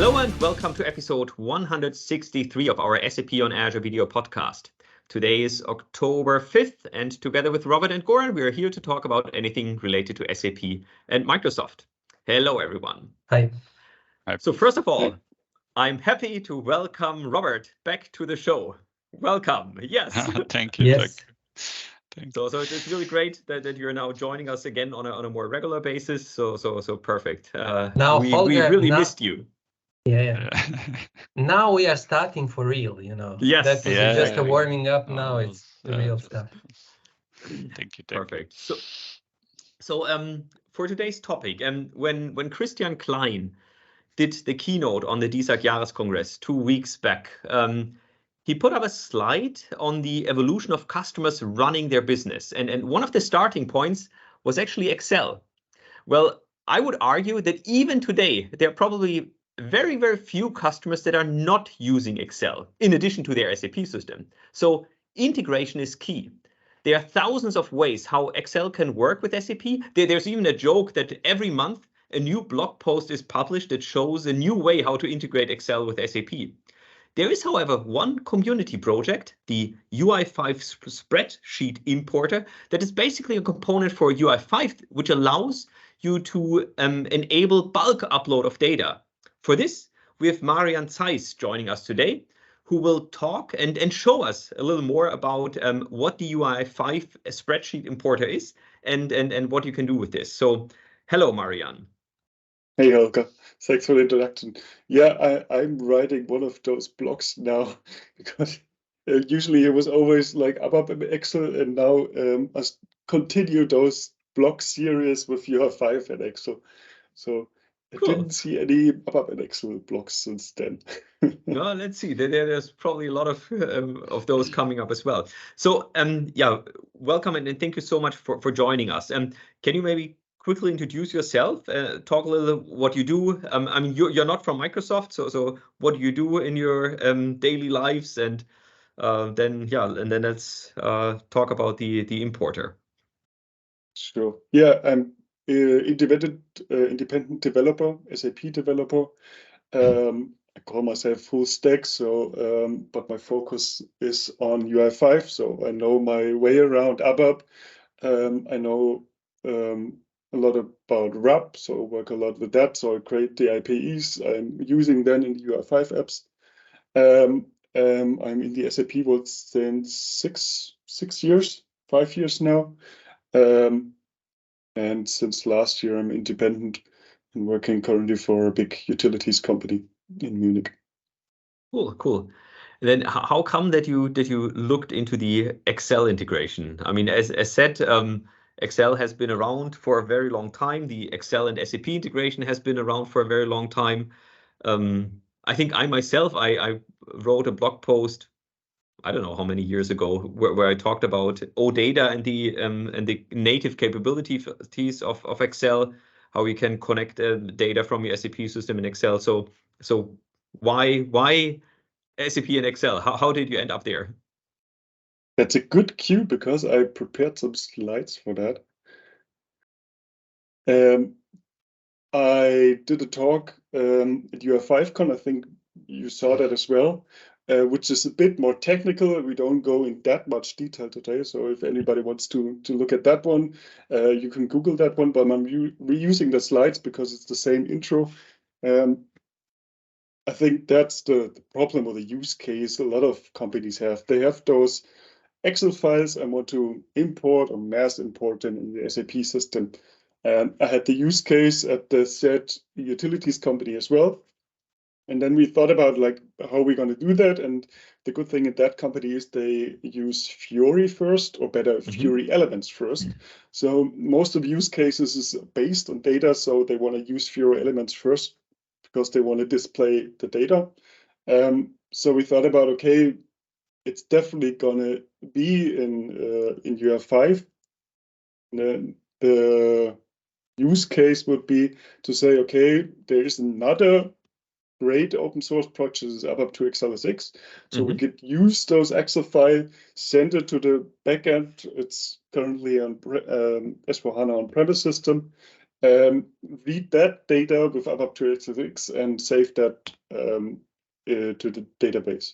Hello and welcome to episode 163 of our SAP on Azure video podcast. Today is October 5th, and together with Robert and Goran, we are here to talk about anything related to SAP and Microsoft. Hello, everyone. Hi. So first of all, I'm happy to welcome Robert back to the show. Welcome. Yes. Thank you. Yes. Thank you. So it's really great that you're now joining us again on a more regular basis. So perfect. Now, we Holger, really missed you. Yeah. Now we are starting for real, Yes. That is just a warming up. Now Oh, it's the real stuff. Thank you. Perfect. So for today's topic, when Christian Klein did the keynote on the DSAG Jahreskongress 2 weeks back, he put up a slide on the evolution of customers running their business. And one of the starting points was actually Excel. Well, I would argue that even today, there are probably very, very few customers that are not using Excel in addition to their SAP system. So integration is key. There are thousands of ways how Excel can work with SAP. There's even a joke that every month a new blog post is published that shows a new way how to integrate Excel with SAP. There is, however, one community project, the UI5 Spreadsheet Importer, that is basically a component for UI5, which allows you to enable bulk upload of data. For this, we have Marian Zeis joining us today, who will talk and show us a little more about what the UI5 Spreadsheet Importer is and what you can do with this. So, hello, Marian. Hey, Holger. Thanks for the introduction. Yeah, I'm writing one of those blogs now because usually it was always like ABAP in Excel, and now I continue those blog series with UI5 and Excel. So I didn't see any ABAP and Excel blogs since then. Well, let's see. There's probably a lot of those coming up as well. So yeah, welcome and thank you so much for joining us. Can you maybe quickly introduce yourself, talk a little what you do? I mean, you're not from Microsoft, so what do you do in your daily lives? And then let's talk about the importer. Sure. Yeah, I'm independent developer, SAP developer. I call myself full stack, so but my focus is on UI5, so I know my way around ABAP. I know a lot about RAP, so I work a lot with that. So I create the IPEs I'm using then in the UI5 apps. I'm in the SAP world since 5 years now. And since last year, I'm independent and working currently for a big utilities company in Munich. Cool. And then how come that you looked into the Excel integration? I mean, as said, Excel has been around for a very long time. The Excel and SAP integration has been around for a very long time. I think I myself wrote a blog post, I don't know how many years ago, where I talked about OData and the native capabilities of Excel, how you can connect data from your SAP system in Excel. So why SAP and Excel? How did you end up there? That's a good cue because I prepared some slides for that. I did a talk at UI5Con. I think you saw that as well, which is a bit more technical. We don't go in that much detail today. So if anybody wants to look at that one, you can Google that one. But I'm reusing the slides because it's the same intro. I think that's the problem with the use case a lot of companies have. They have those Excel files and want to import or mass import them in the SAP system. And I had the use case at the said utilities company as well. And then we thought about like how we're going to do that. And the good thing at that company is they use Fiori first, or better, Fiori elements first. So most of the use cases is based on data. So they want to use Fiori elements first because they want to display the data. So we thought about, okay, it's definitely gonna be in UI5. The use case would be to say, okay, there is another great open source project is ABAP to XLSX. So we could use those Excel files, send it to the backend. It's currently on S4HANA on-premise system, read that data with ABAP to x86 and save that to the database.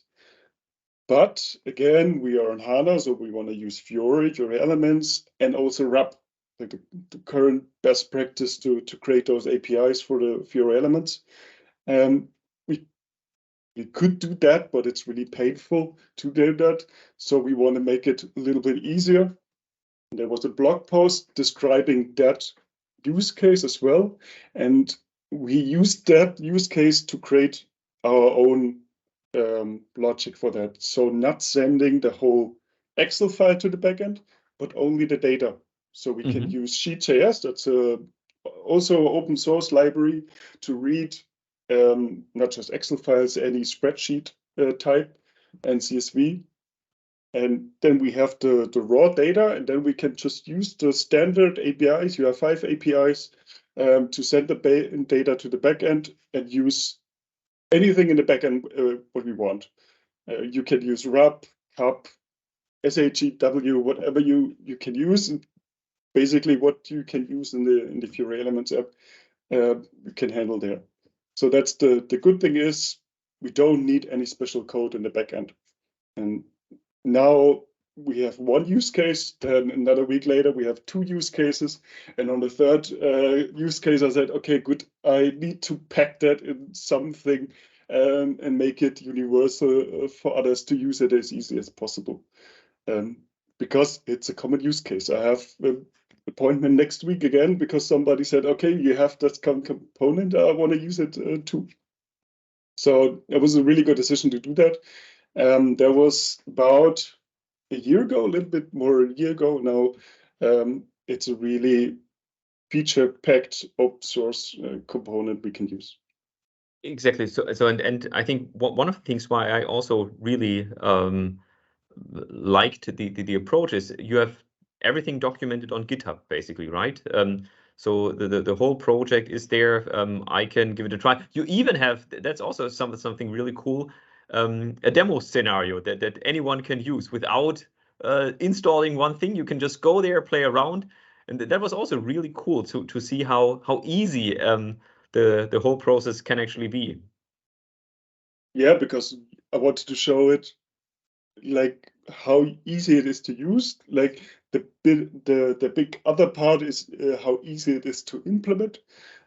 But again, we are on HANA, so we want to use Fiori elements, and also RAP, like the current best practice to create those APIs for the Fiori elements. We could do that, but it's really painful to do that. So we want to make it a little bit easier. There was a blog post describing that use case as well. And we used that use case to create our own logic for that. So not sending the whole Excel file to the backend, but only the data. So we can use Sheet.js, that's also open source library to read not just Excel files, any spreadsheet type and CSV. And then we have the raw data, and then we can just use the standard APIs, UI5 APIs, to send the data to the backend and use anything in the backend what we want. You can use RAP, CAP, SAGW, whatever you can use. And basically, what you can use in the Fiori Elements app, you can handle there. So that's the good thing is we don't need any special code in the backend. And now we have one use case, then another week later we have two use cases. And on the third use case, I said, okay, good, I need to pack that in something and make it universal for others to use it as easy as possible. Because it's a common use case. I have an appointment next week again because somebody said, okay, you have that component, I want to use it too. So it was a really good decision to do that. There was about a year ago, a little bit more a year ago now. It's a really feature-packed open source component we can use. Exactly. So and I think one of the things why I also really liked the approach is you have everything documented on GitHub, basically, right? So the whole project is there. I can give it a try. You even have, that's also something really cool, a demo scenario that anyone can use without installing one thing. You can just go there, play around, and that was also really cool to see how easy the whole process can actually be. Yeah, because I wanted to show it like how easy it is to use. Like the big other part is how easy it is to implement.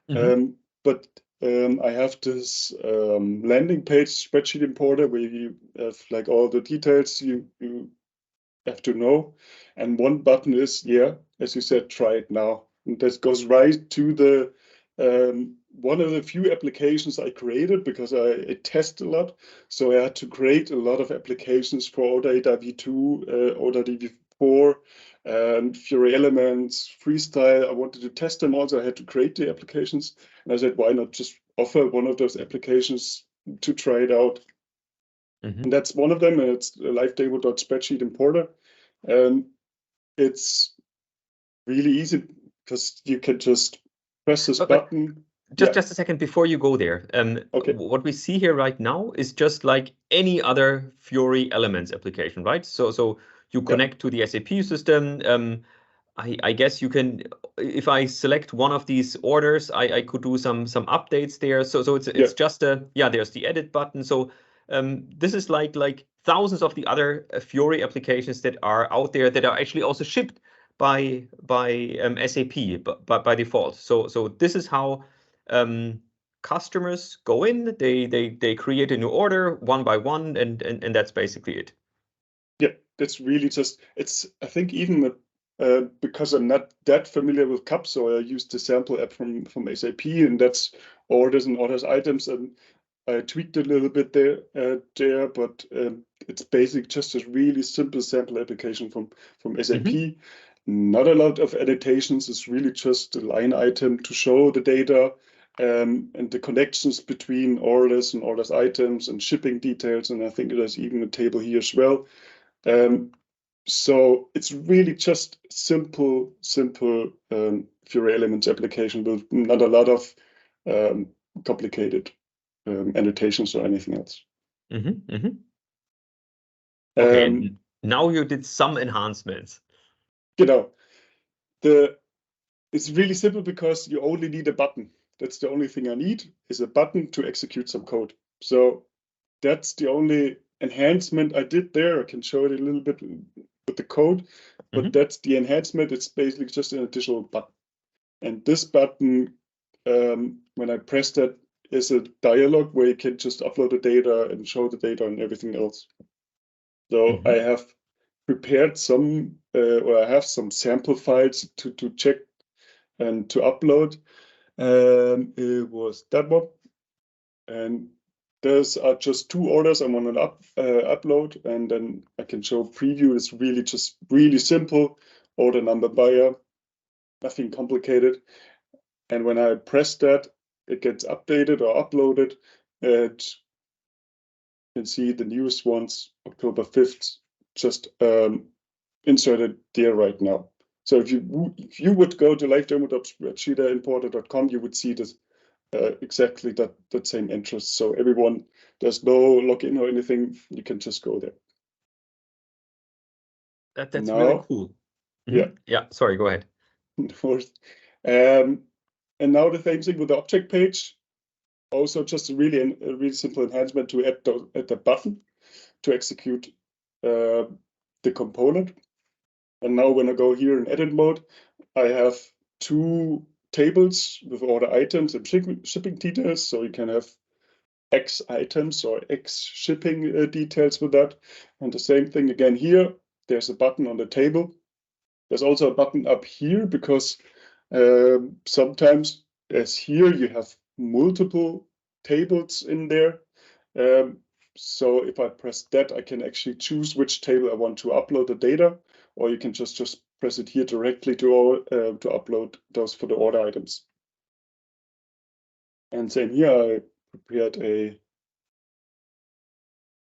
But I have this landing page spreadsheet importer where you have like all the details you have to know. And one button is, yeah, as you said, try it now. And this goes right to the one of the few applications I created because I test a lot. So I had to create a lot of applications for OData v2, OData v4, and Fiori Elements, Freestyle. I wanted to test them also. I had to create the applications. And I said, why not just offer one of those applications to try it out? And that's one of them. And it's live-demo.spreadsheet importer. And it's really easy because you can just press this button. Just a second before you go there. Okay. What we see here right now is just like any other Fiori Elements application, right? So you connect to the SAP system. I guess you can, if I select one of these orders, I could do some updates there. So it's just there's the edit button. So this is like thousands of the other Fiori applications that are out there that are actually also shipped by SAP by default. So this is how customers go in, they create a new order one by one, and that's basically it. Yeah, that's really just, it's, I think even because I'm not that familiar with CAP, so I used the sample app from SAP, and that's orders and orders items, and I tweaked a little bit there, but it's basic, just a really simple sample application from SAP. Not a lot of annotations. It's really just a line item to show the data and the connections between orders and orders items and shipping details. And I think there's even a table here as well. So it's really just simple Fiori Elements application with not a lot of complicated annotations or anything else. Okay, now you did some enhancements. You know, the it's really simple because you only need a button. That's the only thing I need is a button to execute some code. So that's the only enhancement I did there. I can show it a little bit with the code, but that's the enhancement. It's basically just an additional button. And this button, when I press that, is a dialog where you can just upload the data and show the data and everything else. So I have prepared some, or I have some sample files to check and to upload. It was that one. And those are just 2 orders I want to upload, and then I can show preview. It's really just really simple. Order number buyer, nothing complicated. And when I press that, it gets updated or uploaded. And you can see the newest ones, October 5th, just inserted there right now. So if you would go to livedemo.spreadsheetimporter.com, you would see this exactly that same interest. So everyone, there's no login or anything. You can just go there. That's really cool. Yeah. Yeah. Sorry. Go ahead. Of course. And now the same thing with the object page. Also, just a really simple enhancement to add the button to execute the component. And now when I go here in edit mode, I have 2 tables with order items and shipping details. So you can have X items or X shipping details with that. And the same thing again here, there's a button on the table. There's also a button up here because sometimes, as here, you have multiple tables in there. So if I press that, I can actually choose which table I want to upload the data, or you can just press it here directly to upload those for the order items. And same here, I prepared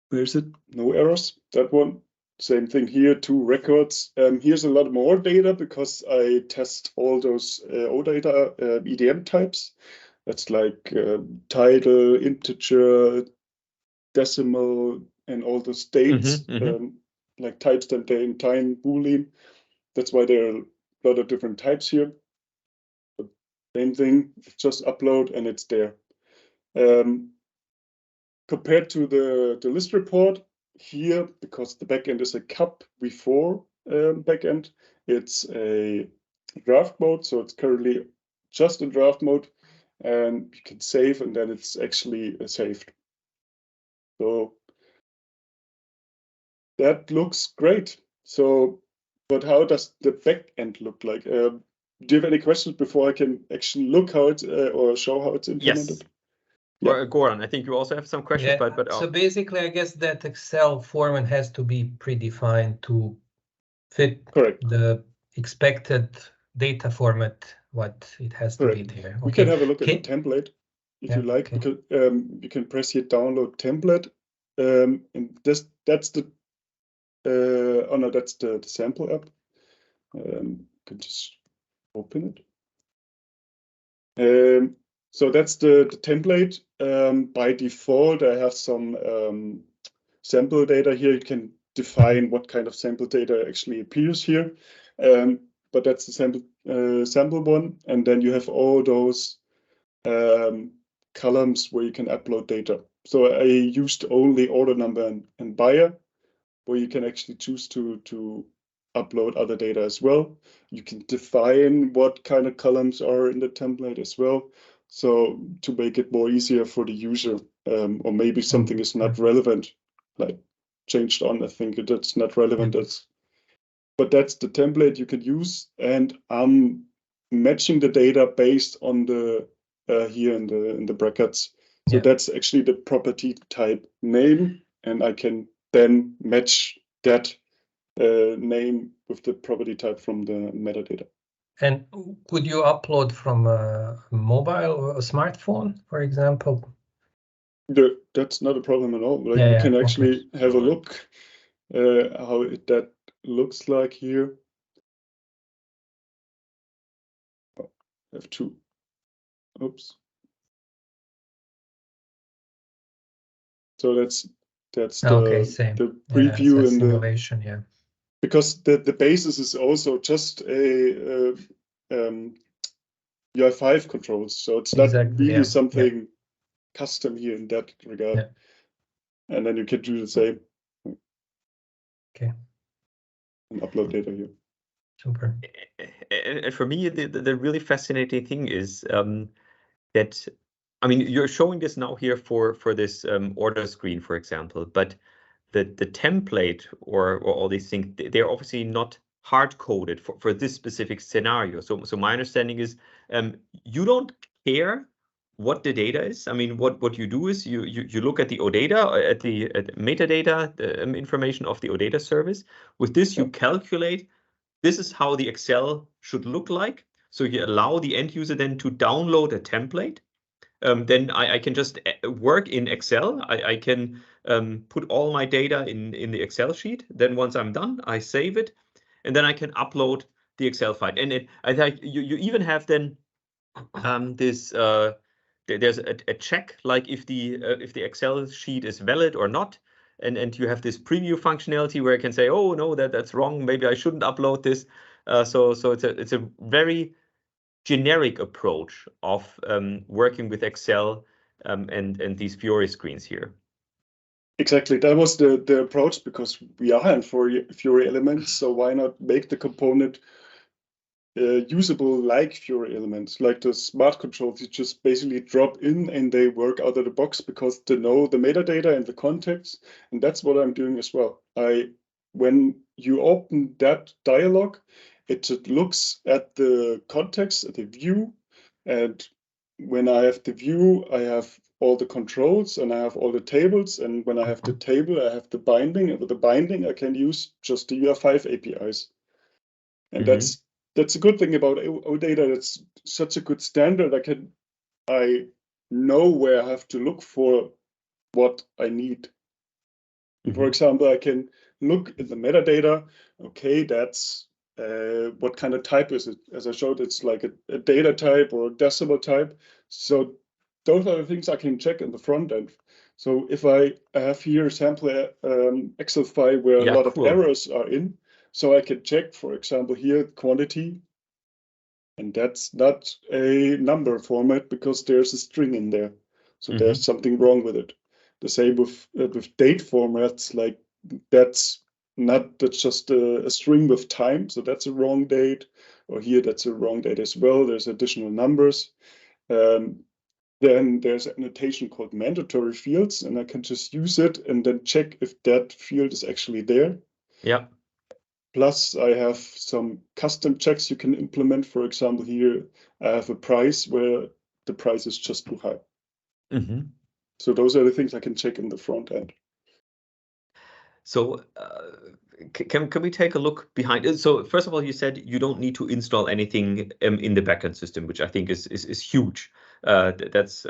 where is it? No errors, that one. Same thing here, 2 records. Here's a lot more data because I test all those OData EDM types. That's like title, integer, decimal, and all the states, like timestamp, date, time, Boolean. That's why there are a lot of different types here. But same thing, just upload and it's there. Compared to the list report here, because the backend is a CAP v4 backend, it's a draft mode. So it's currently just in draft mode, and you can save, and then it's actually saved. So that looks great. So, but how does the backend look like? Do you have any questions before I can actually look how it or show how it's implemented? Yes. Yeah. Goran, I think you also have some questions, but so basically, I guess that Excel format has to be predefined to fit the expected data format, what it has to be there. Okay. We can have a look at the template if you like, because you can press here download template, and that's the that's the sample app. You can just open it. So that's the template. By default, I have some sample data here. You can define what kind of sample data actually appears here. But that's the sample one. And then you have all those columns where you can upload data. So I used only order number and buyer, where you can actually choose to upload other data as well. You can define what kind of columns are in the template as well. So to make it more easier for the user, or maybe something is not relevant, like changed on, I think that's not relevant. But that's the template you can use, and I'm matching the data based on the here in the brackets. So that's actually the property type name, and I can then match that name with the property type from the metadata. And could you upload from a mobile or a smartphone, for example? That's not a problem at all. Like we can actually have a look how that looks like here. Oh, I have 2. Oops. So that's the preview and simulation, because the basis is also just a UI5 controls. So it's not really something custom here in that regard. Yeah. And then you can do the same. Okay. And upload data here. Super. And for me, the really fascinating thing is that, I mean, you're showing this now here for this order screen, for example, but the template or all these things, they're obviously not hard-coded for this specific scenario. So my understanding is you don't care what the data is. I mean, what you do is you look at the OData, at the metadata, the information of the OData service. With this, you calculate this is how the Excel should look like. So you allow the end user then to download a template. Then I can just work in Excel. I can put all my data in the Excel sheet. Then once I'm done, I save it, and then I can upload the Excel file. And I think you even have then this. There's a check, like if the Excel sheet is valid or not. And you have this preview functionality where I can say, oh no, that's wrong. Maybe I shouldn't upload this. So it's a very generic approach of working with Excel and these Fiori screens here. Exactly, that was the approach, because we are in Fiori elements. So why not make the component usable like Fiori elements, like the smart controls? You just basically drop in and they work out of the box because they know the metadata and the context. And that's what I'm doing as well. When you open that dialog, it looks at the context, at the view. And when I have the view, I have all the controls and I have all the tables. And when I have the table, I have the binding. And with the binding, I can use just the UI5 APIs. And that's a good thing about OData. It's such a good standard. I know where I have to look for what I need. For example, I can look in the metadata. Okay, that's what kind of type is it? As I showed, it's like a data type or a decimal type. So those are the things I can check in the front end. So if I have here a sample Excel file where a lot of errors are in, so I can check, for example, here quantity, and that's not a number format because there's a string in there. So there's something wrong with it. The same with date formats, like that's just a string with time. So that's a wrong date, or here that's a wrong date as well. There's additional numbers. Then there's an annotation called mandatory fields, and I can just use it and then check if that field is actually there. Yeah. Plus, I have some custom checks you can implement. For example, here I have a price where the price is just too high. So those are the things I can check in the front end. So can we take a look behind it? So first of all, you said you don't need to install anything in the backend system, which I think is huge. That's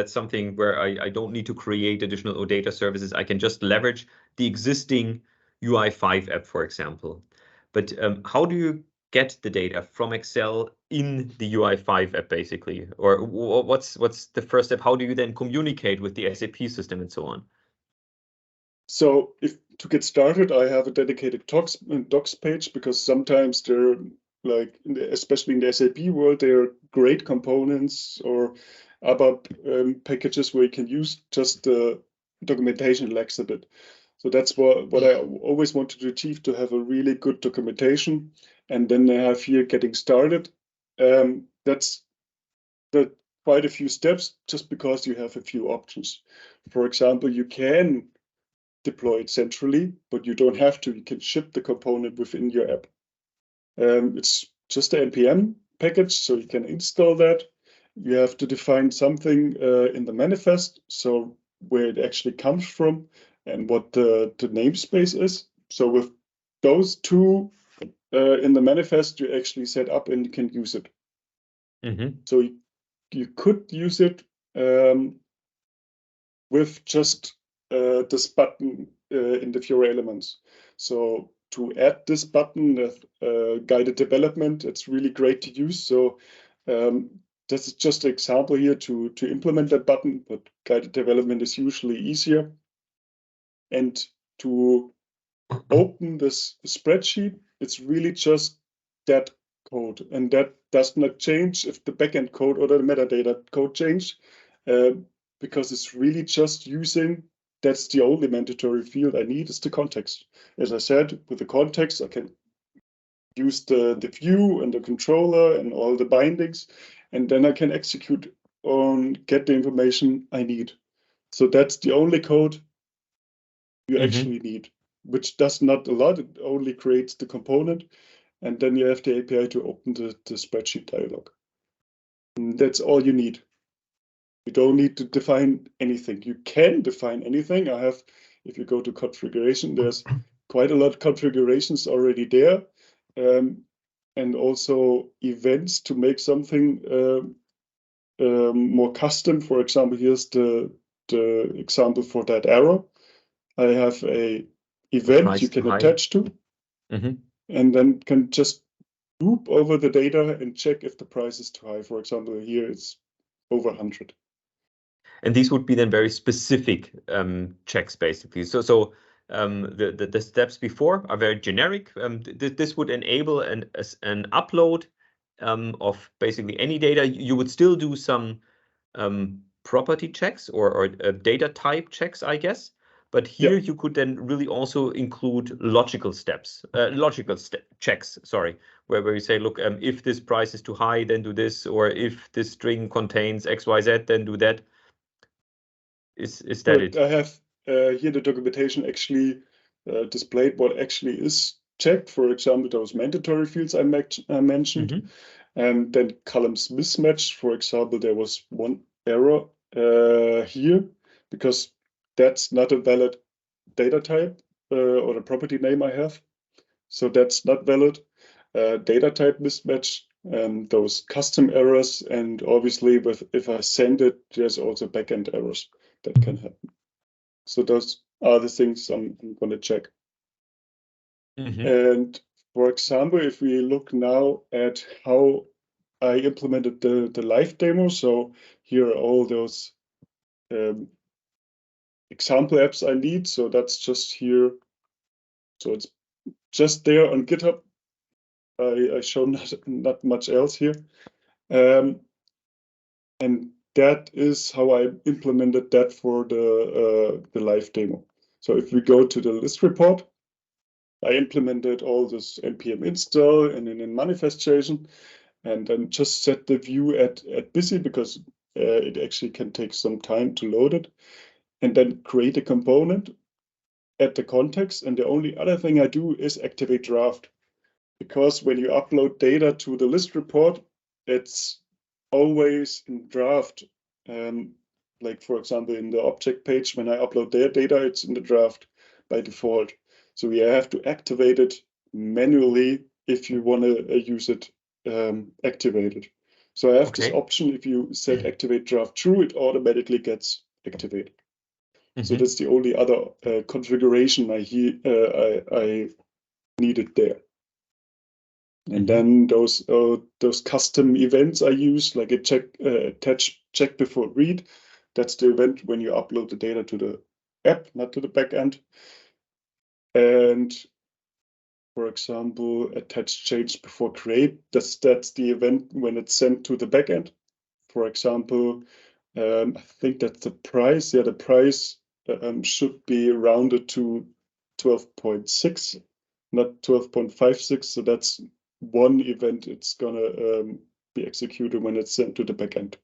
something where I don't need to create additional OData services. I can just leverage the existing UI5 app, for example. But how do you get the data from Excel in the UI5 app, basically? Or what's the first step? How do you then communicate with the SAP system and so on? So to get started, I have a dedicated docs page, because sometimes they're like, especially in the SAP world, there are great components or ABAP packages where you can use, just the documentation lacks a bit. So that's what I always wanted to achieve, to have a really good documentation. And then I have here getting started. That's quite a few steps, just because you have a few options. For example, you can deploy it centrally, but you don't have to. You can ship the component within your app. It's just an NPM package, so you can install that. You have to define something in the manifest, so where it actually comes from and what the namespace is. So with those two in the manifest, you actually set up and you can use it. So you could use it with just this button in the Fiori elements. So to add this button, guided development, it's really great to use. So this is just an example here to implement that button, but guided development is usually easier. And to open this spreadsheet, it's really just that code, and that does not change if the backend code or the metadata code change, because it's really just using, that's the only mandatory field I need is the context. As I said, with the context, I can use the view and the controller and all the bindings, and then I can execute on get the information I need. So that's the only code you actually need, which does not a lot. It only creates the component, and then you have the API to open the spreadsheet dialog. And that's all you need. You don't need to define anything. You can define anything. If you go to configuration, there's quite a lot of configurations already there. And also events to make something more custom. For example, here's the example for that error. I have a event you can attach to, and then can just loop over the data and check if the price is too high. For example, here it's over 100. And these would be then very specific checks, basically. So the steps before are very generic. This would enable an upload of basically any data. You would still do some property checks or data type checks, I guess. But here you could then really also include logical steps, checks, sorry, where you say, look, if this price is too high, then do this, or if this string contains XYZ, then do that. Is that it? I have here the documentation actually displayed what actually is checked. For example, those mandatory fields I mentioned, and then columns mismatched. For example, there was one error here because that's not a valid data type or the property name I have. So that's not valid. Data type mismatch, those custom errors, and obviously if I send it, there's also backend errors that can happen. So those are the things I'm going to check. And for example, if we look now at how I implemented the live demo, so here are all those example apps I need. So that's just here. So it's just there on GitHub. I show not much else here. And that is how I implemented that for the live demo. So if we go to the list report, I implemented all this npm install and then in manifestation, and then just set the view at busy because it actually can take some time to load it, and then create a component at the context. And the only other thing I do is activate draft, because when you upload data to the list report, it's always in draft. Like for example, in the object page, when I upload their data, it's in the draft by default. So we have to activate it manually if you want to use it activated. So I have this option. If you set activate draft true, it automatically gets activated. So that's the only other configuration I needed there. And then those custom events I use, like a attach check before read. That's the event when you upload the data to the app, not to the backend. And for example, attach change before create. That's the event when it's sent to the backend. For example, I think that's the price. Yeah, the price should be rounded to 12.6, not 12.56. So that's one event it's gonna be executed when it's sent to the backend.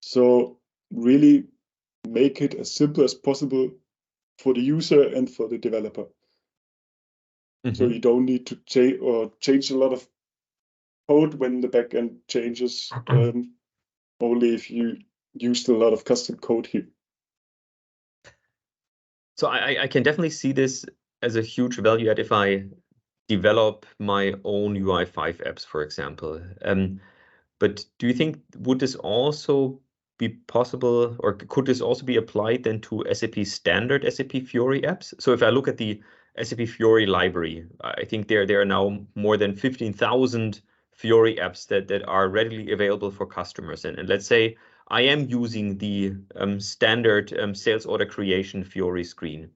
So really make it as simple as possible for the user and for the developer. So you don't need to change a lot of code when the backend changes, only if you used a lot of custom code here. So I can definitely see this as a huge value add if I develop my own UI5 apps, for example. But do you think would this also be possible, or could this also be applied then to SAP standard SAP Fiori apps? So if I look at the SAP Fiori library, I think there are now more than 15,000 Fiori apps that are readily available for customers. And let's say I am using the standard sales order creation Fiori screen,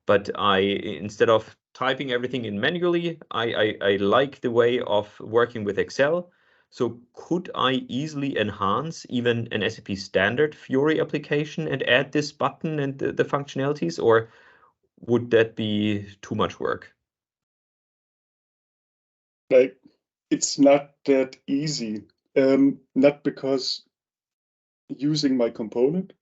but instead of typing everything in manually. I like the way of working with Excel. So could I easily enhance even an SAP standard Fiori application and add this button and the functionalities, or would that be too much work? Like, it's not that easy. Not because using my component,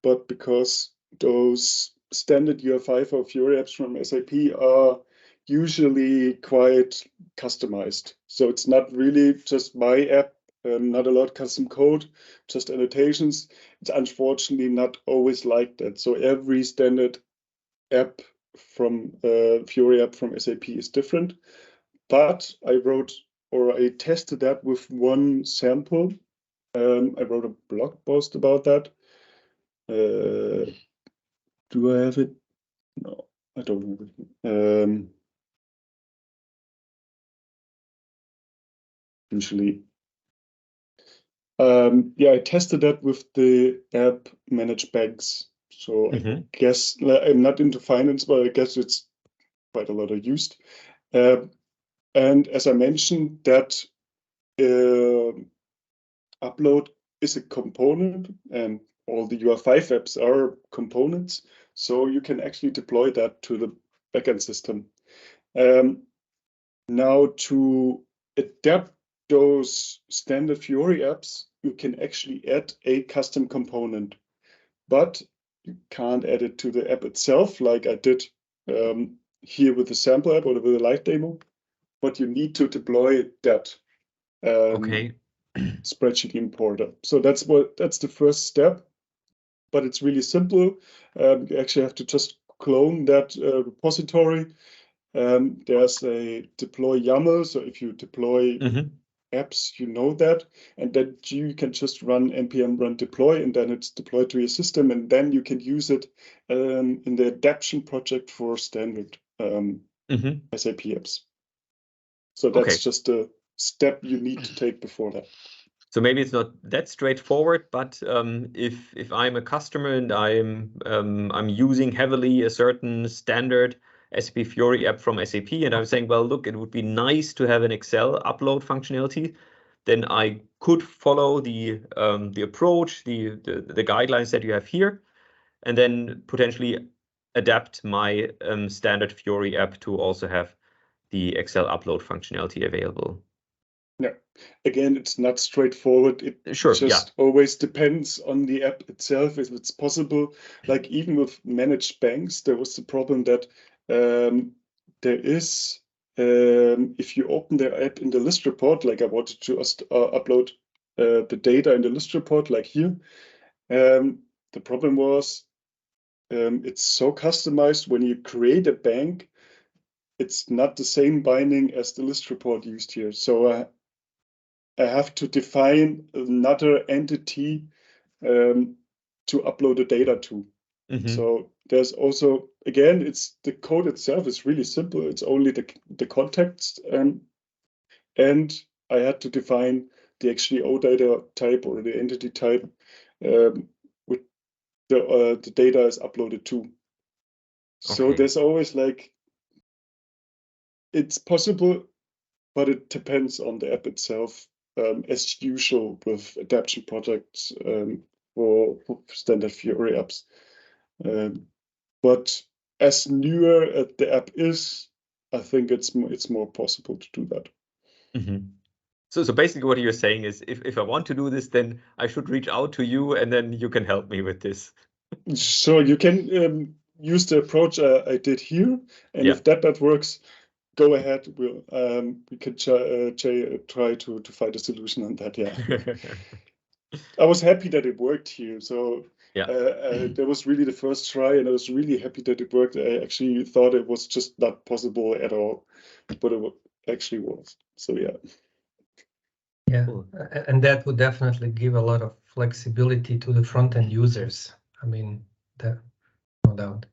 but because those standard UI5 or Fiori apps from SAP are usually quite customized. So it's not really just my app, not a lot custom code, just annotations. It's unfortunately not always like that. So every standard app from Fiori app from SAP is different. But I tested that with one sample. I wrote a blog post about that. Do I have it? No, I don't have it. Usually. Yeah, I tested that with the app Manage Banks. So I guess I'm not into finance, but I guess it's quite a lot of used. And as I mentioned, that upload is a component, and all the UI5 apps are components. So you can actually deploy that to the backend system. Now, to adapt those standard Fiori apps, you can actually add a custom component, but you can't add it to the app itself like I did here with the sample app or with the live demo, but you need to deploy that spreadsheet importer. So that's the first step, but it's really simple. You actually have to just clone that repository. There's a deploy YAML, so if you deploy apps, you know that, and then you can just run npm run deploy, and then it's deployed to your system, and then you can use it in the adaptation project for standard SAP apps. So that's just a step you need to take before that. So maybe it's not that straightforward, but if I'm a customer and I'm using heavily a certain standard SAP Fiori app from SAP, and I'm saying, well, look, it would be nice to have an Excel upload functionality, then I could follow the approach, the guidelines that you have here, and then potentially adapt my standard Fiori app to also have the Excel upload functionality available. Yeah, again, it's not straightforward. It just always depends on the app itself if it's possible. Like even with managed banks, there was the problem that there is, if you open their app in the list report, like I wanted to upload the data in the list report, like here, the problem was it's so customized when you create a bank, it's not the same binding as the list report used here. So I have to define another entity to upload the data to. So there's also, again, it's the code itself is really simple. It's only the context, and I had to define the actually OData type or the entity type with the data is uploaded to. So there's always like, it's possible, but it depends on the app itself. As usual with adaptation projects for standard Fiori apps. But as newer the app is, I think it's more possible to do that. So basically what you're saying is if I want to do this, then I should reach out to you and then you can help me with this. So you can use the approach I did here, and if that works, go ahead. We can try to find a solution on that. Yeah, I was happy that it worked here. So that was really the first try, and I was really happy that it worked. I actually thought it was just not possible at all, but it actually was. So yeah, and that would definitely give a lot of flexibility to the front-end users. I mean, no doubt.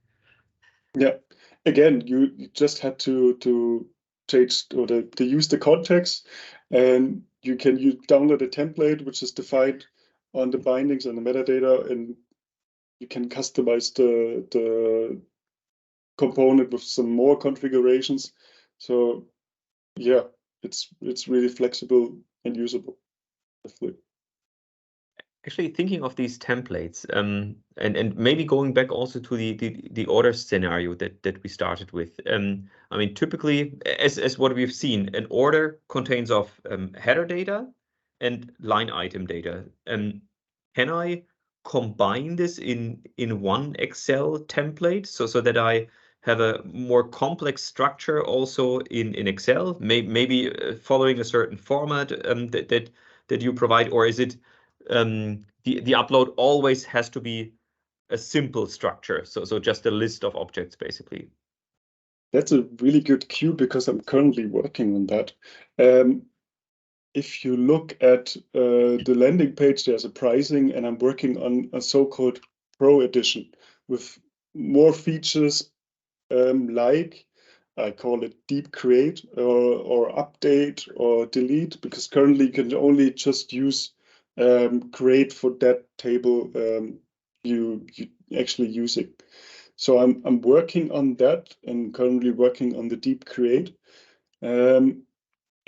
Yeah. Again, you just had to change or to use the context, and you download a template which is defined on the bindings and the metadata, and you can customize the component with some more configurations. So yeah, it's really flexible and usable. Definitely. Actually, thinking of these templates, and maybe going back also to the order scenario that we started with. I mean, typically, as what we've seen, an order contains of header data and line item data. Can I combine this in one Excel template so that I have a more complex structure also in Excel, maybe following a certain format that you provide, or is it the upload always has to be a simple structure, so just a list of objects basically? That's a really good cue because I'm currently working on that. If you look at the landing page, there's a pricing, and I'm working on a so-called Pro Edition with more features, like I call it deep create or update or delete, because currently you can only just use create for that table you actually using. So I'm working on that and currently working on the deep create.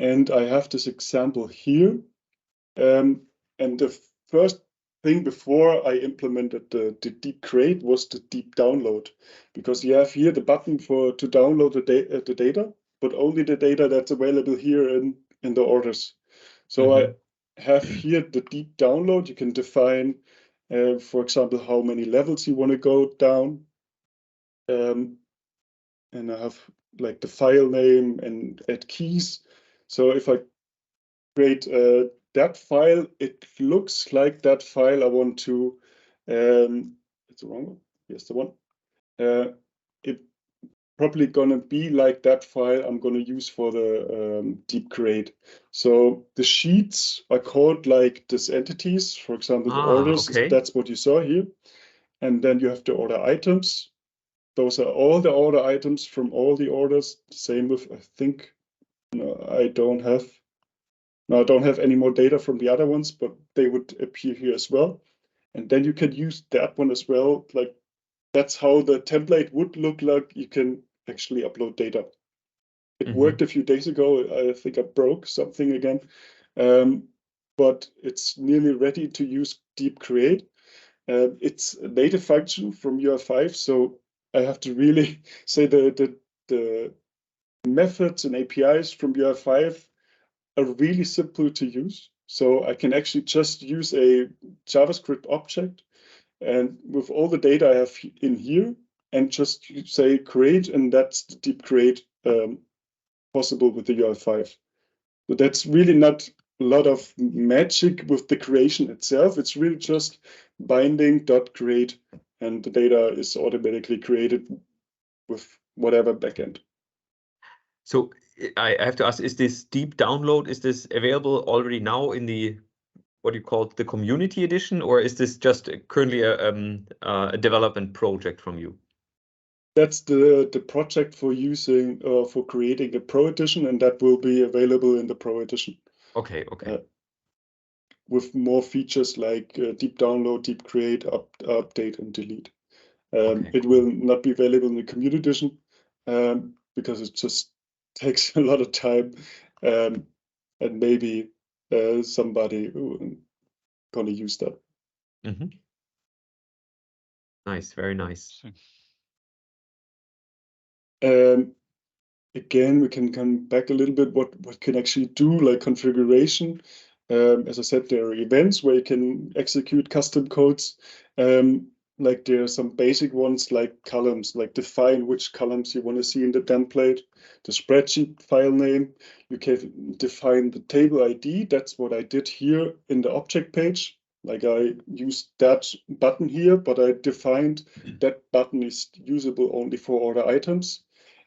And I have this example here. And the first thing before I implemented the deep create was the deep download, because you have here the button to download the data, but only the data that's available here in the orders. So I have here the deep download. You can define, for example, how many levels you want to go down. And I have like the file name and add keys. So if I create that file, it looks like that file I want to, it's the wrong one, here's the one. It probably gonna be like that file I'm gonna use for the deep create. So the sheets are called like these entities, for example, the orders, Okay. that's what you saw here. And then you have the order items. Those are all the order items from all the orders. Same with, I think, no, I don't have any more data from the other ones, but they would appear here as well. And then you can use that one as well. Like that's how the template would look like. You can actually upload data. It worked a few days ago. I think I broke something again, but it's nearly ready to use deep create. It's a native function from UI5, so I have to really say the methods and APIs from UI5 are really simple to use. So I can actually just use a JavaScript object and with all the data I have in here and just say create, and that's the deep create possible with the UI5. So that's really not a lot of magic with the creation itself. It's really just binding.create, and the data is automatically created with whatever backend. So I have to ask, is this deep download, is this available already now in the, what you call the community edition, or is this just currently a development project from you? That's the project for using for creating the Pro Edition, and that will be available in the Pro Edition. Okay. With more features like deep download, deep create, update, and delete. It will not be available in the community edition because it just takes a lot of time, and maybe somebody gonna use that. Nice, very nice. Again, we can come back a little bit what can actually do, like configuration. As I said, there are events where you can execute custom codes. Like there are some basic ones like columns, like define which columns you want to see in the template, the spreadsheet file name. You can define the table ID. That's what I did here in the object page. Like I used that button here, but I defined that button is usable only for order items.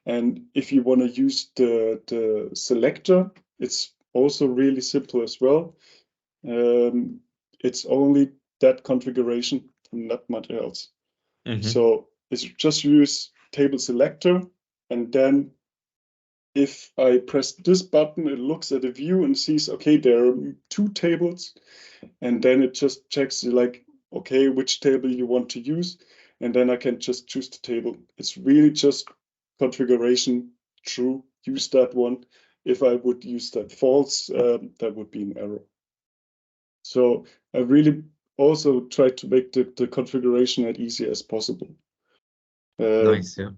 And if you want to use the selector, it's also really simple as well. It's only that configuration, not much else. So it's just use table selector, and then if I press this button, it looks at the view and sees, okay, there are two tables, and then it just checks like, okay, which table you want to use, and then I can just choose the table. It's really just configuration true, use that one. If I would use that false, that would be an error. So I really also try to make the configuration as easy as possible. Nice, yeah.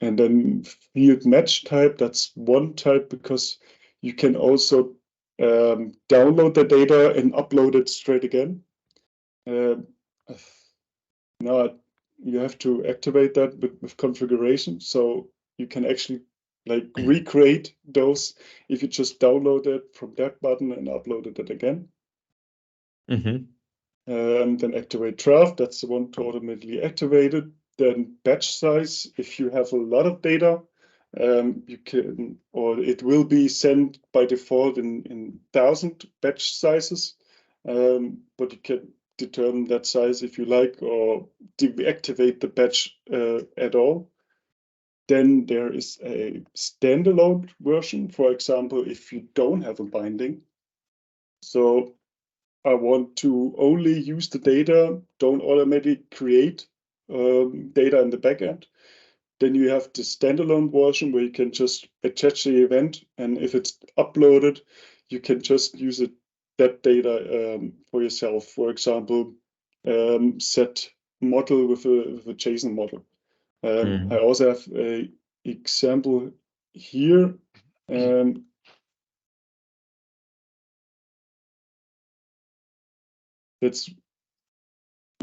And then field match type, that's one type, because you can also download the data and upload it straight again. Now you have to activate that with configuration, so you can actually like recreate those if you just download it from that button and uploaded it again. Then activate draft, that's the one to automatically activate it. Then batch size, if you have a lot of data, you can, or it will be sent by default in 1,000 batch sizes, but you can determine that size if you like, or deactivate the batch at all. Then there is a standalone version, for example, if you don't have a binding. So I want to only use the data, don't automatically create data in the backend. Then you have the standalone version where you can just attach the event, and if it's uploaded, you can just use it, that data for yourself. For example, set model with a JSON model. I also have an example here. That's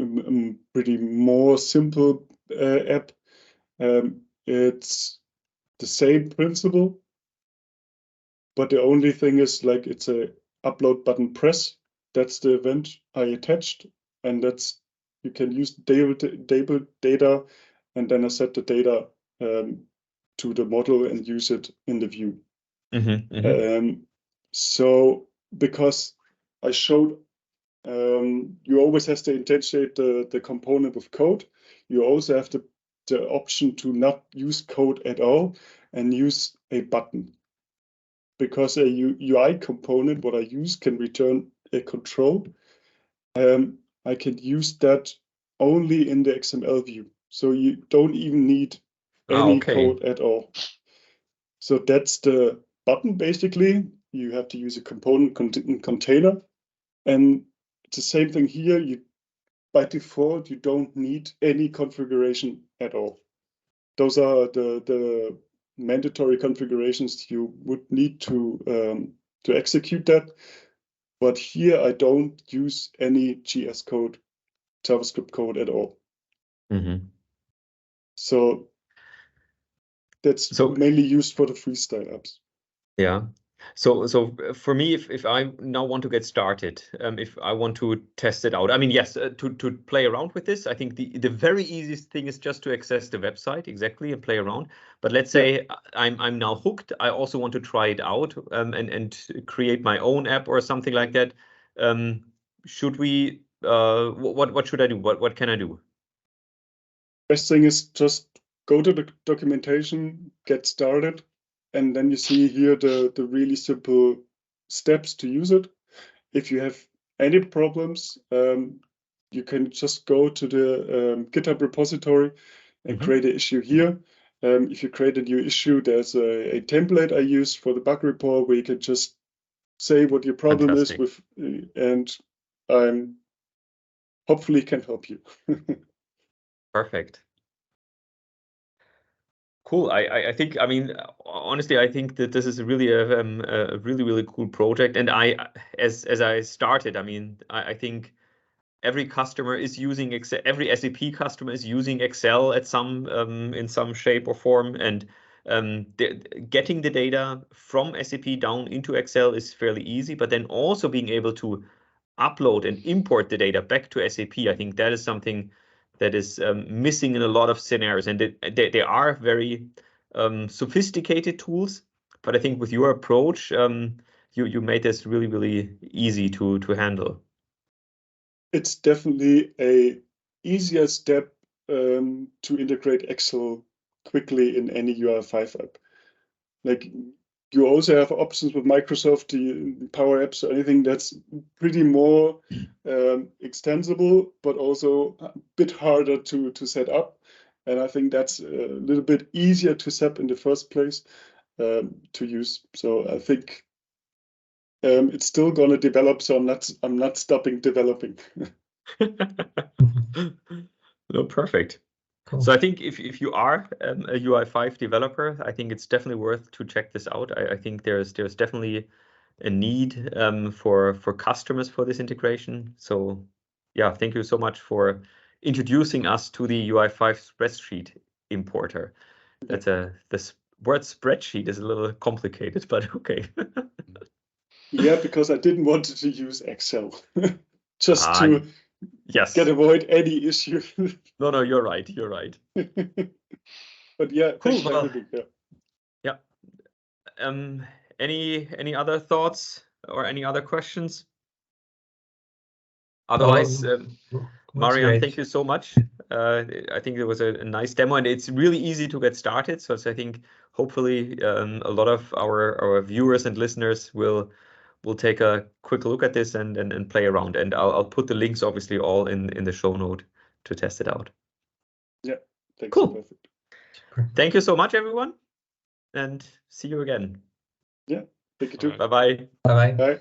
a pretty more simple app. It's the same principle, but the only thing is like it's a upload button press. That's the event I attached, and that's, you can use table data, and then I set the data to the model and use it in the view. So because I showed you always have to instantiate the component with code, you also have the option to not use code at all and use a button. Because a UI component, what I use, can return a control. I can use that only in the XML view. So you don't even need any code at all. So that's the button, basically. You have to use a component container. And it's the same thing here. By default, you don't need any configuration at all. Those are the mandatory configurations you would need to execute that. But here I don't use any GS code, JavaScript code at all. So that's mainly used for the freestyle apps. Yeah. So for me, if I now want to get started, if I want to test it out, I mean, yes, to play around with this, I think the very easiest thing is just to access the website exactly and play around. But let's say I'm now hooked. I also want to try it out and create my own app or something like that. Should we? What should I do? What can I do? Best thing is just go to the documentation, get started. And then you see here the really simple steps to use it. If you have any problems, you can just go to the GitHub repository and create an issue here. If you create a new issue, there's a template I use for the bug report where you can just say what your problem is with, and I hopefully can help you. Perfect. Cool. I think, I mean, honestly, I think that this is really a really cool project. And as I started, I mean, I think every customer is using Excel. Every SAP customer is using Excel at in some shape or form. And getting the data from SAP down into Excel is fairly easy. But then also being able to upload and import the data back to SAP, I think that is something that is missing in a lot of scenarios, and they are very sophisticated tools. But I think with your approach, you made this really easy to handle. It's definitely a easier step to integrate Excel quickly in any UI5 app. Like, you also have options with Microsoft, the Power Apps, or anything that's pretty more extensible, but also a bit harder to set up. And I think that's a little bit easier to SAP in the first place to use. So I think it's still going to develop. So I'm not stopping developing. No, perfect. Cool. So I think if you are a UI5 developer, I think it's definitely worth to check this out. I think there's definitely a need for customers for this integration. So yeah, thank you so much for introducing us to the UI5 Spreadsheet Importer. That's this word spreadsheet is a little complicated, but okay. Yeah, because I didn't want to use Excel just to avoid any issue. No, you're right. You're right. But yeah, cool. Well, yeah. Any other thoughts or any other questions? Otherwise, Marian, thank you so much. I think it was a nice demo, and it's really easy to get started. So I think hopefully a lot of our viewers and listeners will take a quick look at this and play around. And I'll put the links obviously all in the show note to test it out. Yeah, thanks. Cool. Perfect. Thank you so much, everyone, and see you again. Yeah, thank you too. Bye-bye. Bye-bye. Bye.